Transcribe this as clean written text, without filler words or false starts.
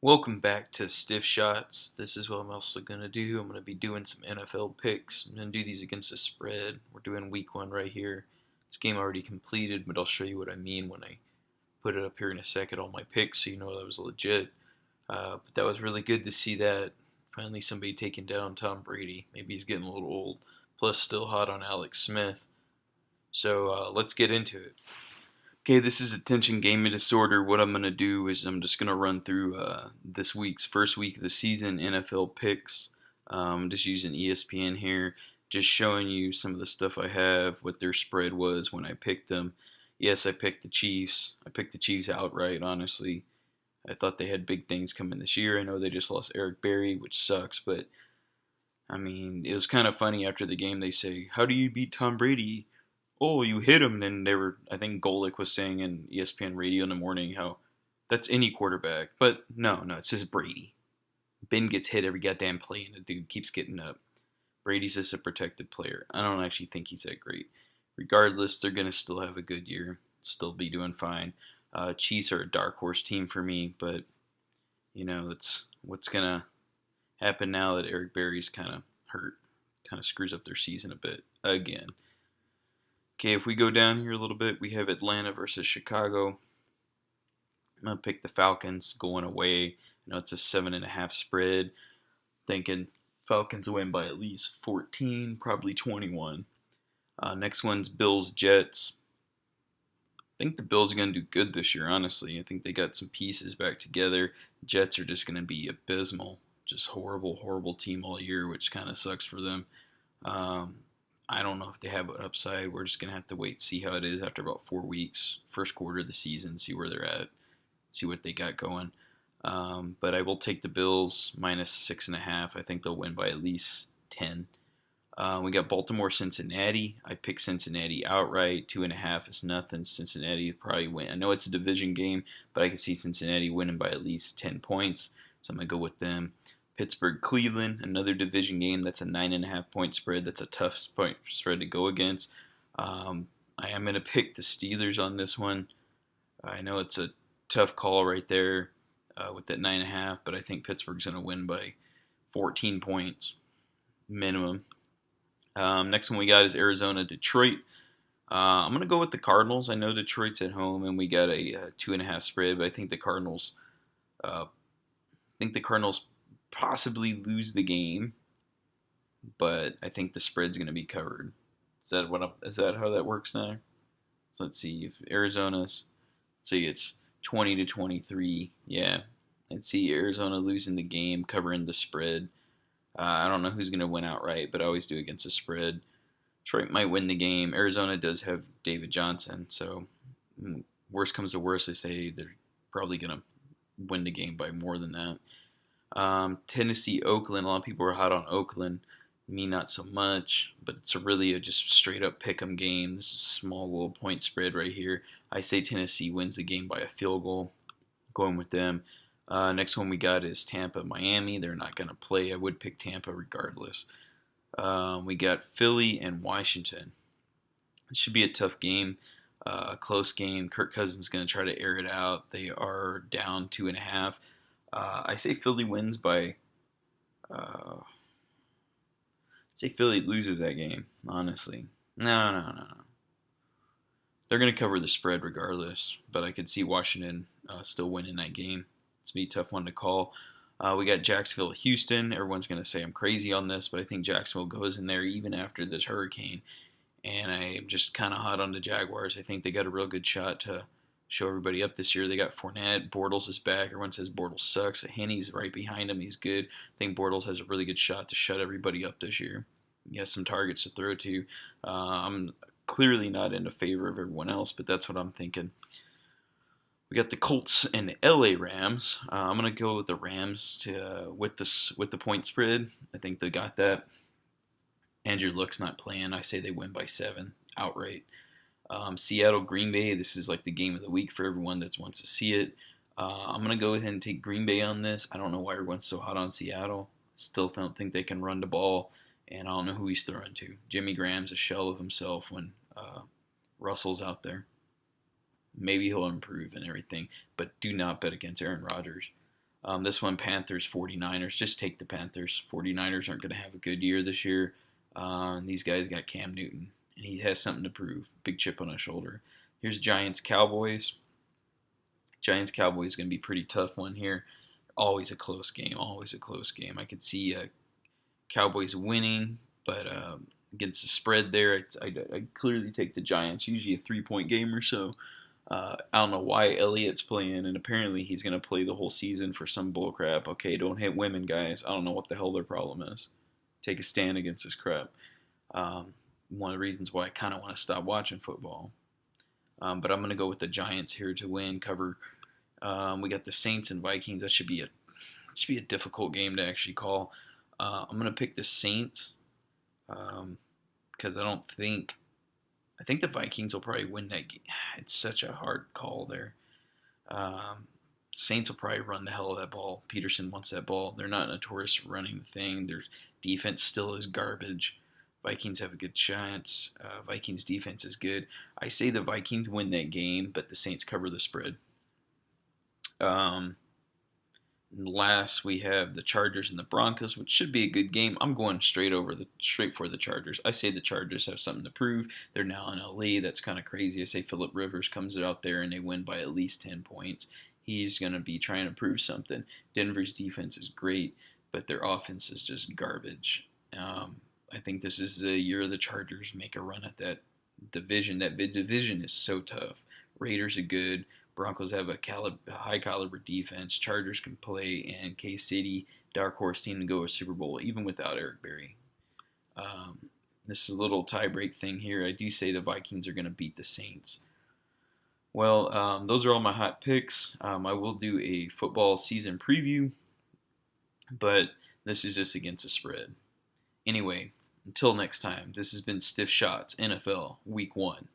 Welcome back to Stiff Shots. This is what I'm also going to do. I'm going to be doing some NFL picks. I'm going to do these against the spread. We're doing week one right here. This game already completed, but I'll show you what I mean when I put it up here in a second, all my picks, so you know that was legit. But that was really good to see that. Finally, somebody taking down Tom Brady. Maybe he's getting a little old. Plus, still hot on Alex Smith. So let's get into it. Okay, this is Attention Gaming Disorder. What I'm going to do is I'm just going to run through this week's first week of the season NFL picks. Just using ESPN here, just showing you some of the stuff I have, what their spread was when I picked them. Yes, I picked the Chiefs. I picked the Chiefs outright, honestly. I thought they had big things coming this year. I know they just lost Eric Berry, which sucks, but I mean, it was kind of funny after the game. They say, "How do you beat Tom Brady?" "Oh, you hit him." And they were, I think Golick was saying in ESPN radio in the morning how that's any quarterback. But no, it says Brady. Ben gets hit every goddamn play and the dude keeps getting up. Brady's just a protected player. I don't actually think he's that great. Regardless, they're going to still have a good year, still be doing fine. Chiefs are a dark horse team for me, but, that's what's going to happen now that Eric Berry's kind of hurt. Kind of screws up their season a bit again. Okay, if we go down here a little bit, we have Atlanta versus Chicago. I'm going to pick the Falcons going away. I know it's a 7.5 spread. Thinking Falcons win by at least 14, probably 21. Next one's Bills-Jets. I think the Bills are going to do good this year, honestly. I think they got some pieces back together. Jets are just going to be abysmal. Just horrible, horrible team all year, which kind of sucks for them. I don't know if they have an upside. We're just going to have to wait and see how it is after about 4 weeks, first quarter of the season, see where they're at, see what they got going. But I will take the Bills minus 6.5. I think they'll win by at least 10. We got Baltimore-Cincinnati. I picked Cincinnati outright. 2.5 is nothing. Cincinnati probably win. I know it's a division game, but I can see Cincinnati winning by at least 10 points. So I'm going to go with them. Pittsburgh-Cleveland, another division game. That's a 9.5 point spread. That's a tough point spread to go against. I am going to pick the Steelers on this one. I know it's a tough call right there with that 9.5, but I think Pittsburgh's going to win by 14 points minimum. Next one we got is Arizona-Detroit. I'm going to go with the Cardinals. I know Detroit's at home, and we got a 2.5 spread, but I think the Cardinals possibly lose the game, but I think the spread's going to be covered. Is that how that works now? So let's see if Arizona's, let's see, it's 20-23. Yeah, I'd see Arizona losing the game, covering the spread. I don't know who's going to win outright, but I always do against the spread. Detroit might win the game. Arizona does have David Johnson, so worst comes to worst, they say they're probably going to win the game by more than that. Tennessee, Oakland. A lot of people are hot on Oakland. Me, not so much. But it's really a just straight up pick 'em game. This is a small little point spread right here. I say Tennessee wins the game by a field goal. Going with them. Next one we got is Tampa, Miami. They're not going to play. I would pick Tampa regardless. We got Philly and Washington. It should be a tough game. Close game. Kirk Cousins is going to try to air it out. They are down 2.5. I say Philly wins by. Say Philly loses that game. Honestly, no. They're gonna cover the spread regardless, but I could see Washington still winning that game. It's gonna be a tough one to call. We got Jacksonville, Houston. Everyone's gonna say I'm crazy on this, but I think Jacksonville goes in there even after this hurricane. And I'm just kind of hot on the Jaguars. I think they got a real good shot to show everybody up this year. They got Fournette. Bortles is back. Everyone says Bortles sucks. Henny's right behind him. He's good. I think Bortles has a really good shot to shut everybody up this year. He has some targets to throw to. I'm clearly not in favor of everyone else, but that's what I'm thinking. We got the Colts and the LA Rams. I'm gonna go with the Rams with the point spread. I think they got that. Andrew Luck's not playing. I say they win by 7 outright. Seattle, Green Bay. This is like the game of the week for everyone that wants to see it. I'm going to go ahead and take Green Bay on this. I don't know why everyone's so hot on Seattle. Still don't think they can run the ball, and I don't know who he's throwing to. Jimmy Graham's a shell of himself when Russell's out there. Maybe he'll improve and everything, but do not bet against Aaron Rodgers. This one, Panthers, 49ers. Just take the Panthers. 49ers aren't going to have a good year this year. These guys got Cam Newton, and he has something to prove. Big chip on his shoulder. Here's Giants, Cowboys. Giants, Cowboys is going to be a pretty tough one here. Always a close game. Always a close game. I could see Cowboys winning, but against the spread there, I clearly take the Giants. Usually a 3-point game or so. I don't know why Elliott's playing, and apparently he's going to play the whole season for some bullcrap. Okay, don't hit women, guys. I don't know what the hell their problem is. Take a stand against this crap. One of the reasons why I kind of want to stop watching football. But I'm going to go with the Giants here to win, cover. We got the Saints and Vikings. That should be a difficult game to actually call. I'm going to pick the Saints because I think the Vikings will probably win that game. It's such a hard call there. Saints will probably run the hell of that ball. Peterson wants that ball. They're not notorious for running the thing. Their defense still is garbage. Vikings have a good chance. Vikings defense is good. I say the Vikings win that game, but the Saints cover the spread. And last, we have the Chargers and the Broncos, which should be a good game. I'm going straight for the Chargers. I say the Chargers have something to prove. They're now in LA. That's kind of crazy. I say Phillip Rivers comes out there and they win by at least 10 points. He's going to be trying to prove something. Denver's defense is great, but their offense is just garbage. I think this is the year the Chargers make a run at that division. That division is so tough. Raiders are good. Broncos have a high caliber defense. Chargers can play, and K-City, dark horse team to go to Super Bowl, even without Eric Berry. This is a little tie-break thing here. I do say the Vikings are going to beat the Saints. Well, those are all my hot picks. I will do a football season preview, but this is just against the spread. Anyway, until next time, this has been Stiff Shots NFL Week 1.